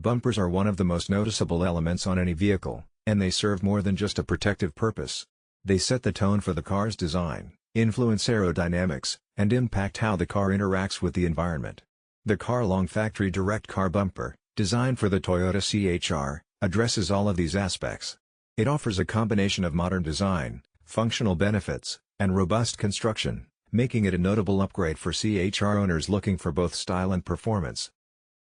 Bumpers are one of the most noticeable elements on any vehicle, and they serve more than just a protective purpose. They set the tone for the car's design, influence aerodynamics, and impact how the car interacts with the environment. The Carlong Factory Direct Car Bumper, designed for the Toyota CHR, addresses all of these aspects. It offers a combination of modern design, functional benefits, and robust construction, making it a notable upgrade for CHR owners looking for both style and performance.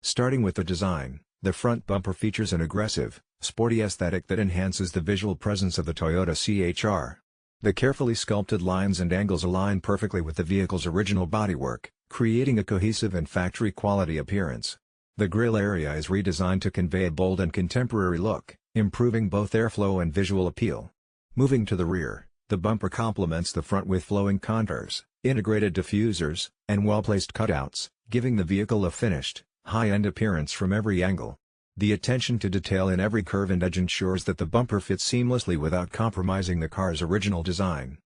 Starting with the design, the front bumper features an aggressive, sporty aesthetic that enhances the visual presence of the Toyota CHR. The carefully sculpted lines and angles align perfectly with the vehicle's original bodywork, creating a cohesive and factory-quality appearance. The grille area is redesigned to convey a bold and contemporary look, improving both airflow and visual appeal. Moving to the rear, the bumper complements the front with flowing contours, integrated diffusers, and well-placed cutouts, giving the vehicle a finished, high-end appearance from every angle. The attention to detail in every curve and edge ensures that the bumper fits seamlessly without compromising the car's original design.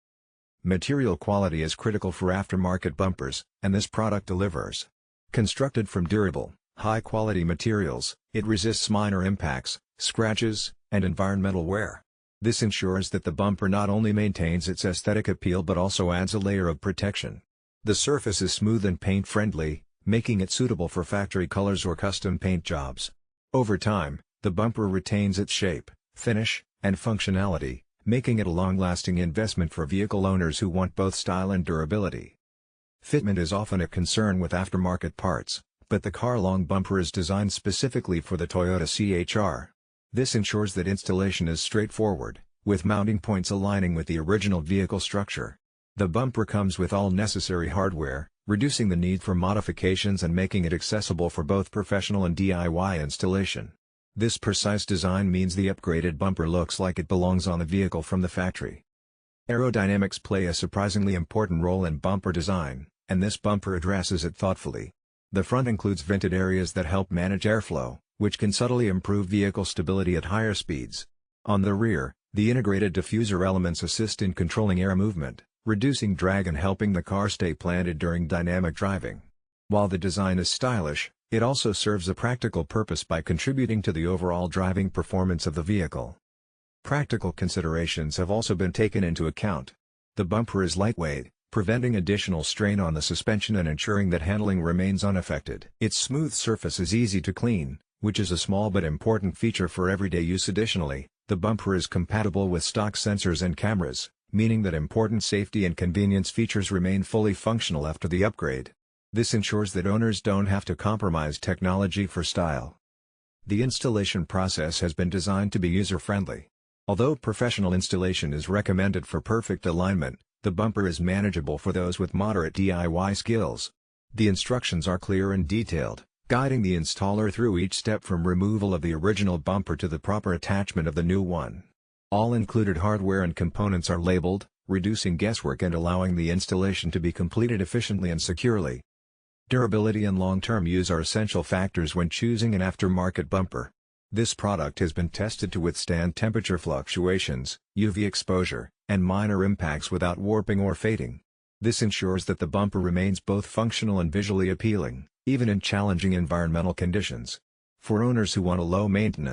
Material quality is critical for aftermarket bumpers, and this product delivers. Constructed from durable, high-quality materials, it resists minor impacts, scratches, and environmental wear. This ensures that the bumper not only maintains its aesthetic appeal but also adds a layer of protection. The surface is smooth and paint-friendly, making it suitable for factory colors or custom paint jobs. Over time, the bumper retains its shape, finish, and functionality, making it a long-lasting investment for vehicle owners who want both style and durability. Fitment is often a concern with aftermarket parts, but the Carlong bumper is designed specifically for the Toyota CHR. This ensures that installation is straightforward, with mounting points aligning with the original vehicle structure. The bumper comes with all necessary hardware, reducing the need for modifications and making it accessible for both professional and DIY installation. This precise design means the upgraded bumper looks like it belongs on the vehicle from the factory. Aerodynamics play a surprisingly important role in bumper design, and this bumper addresses it thoughtfully. The front includes vented areas that help manage airflow, which can subtly improve vehicle stability at higher speeds. On the rear, the integrated diffuser elements assist in controlling air movement, reducing drag and helping the car stay planted during dynamic driving. While the design is stylish, it also serves a practical purpose by contributing to the overall driving performance of the vehicle. Practical considerations have also been taken into account. The bumper is lightweight, preventing additional strain on the suspension and ensuring that handling remains unaffected. Its smooth surface is easy to clean, which is a small but important feature for everyday use. Additionally, the bumper is compatible with stock sensors and cameras, meaning that important safety and convenience features remain fully functional after the upgrade. This ensures that owners don't have to compromise technology for style. The installation process has been designed to be user-friendly. Although professional installation is recommended for perfect alignment, the bumper is manageable for those with moderate DIY skills. The instructions are clear and detailed, guiding the installer through each step from removal of the original bumper to the proper attachment of the new one. All included hardware and components are labeled, reducing guesswork and allowing the installation to be completed efficiently and securely. Durability and long-term use are essential factors when choosing an aftermarket bumper. This product has been tested to withstand temperature fluctuations, UV exposure, and minor impacts without warping or fading. This ensures that the bumper remains both functional and visually appealing, even in challenging environmental conditions. For owners who want a low-maintenance,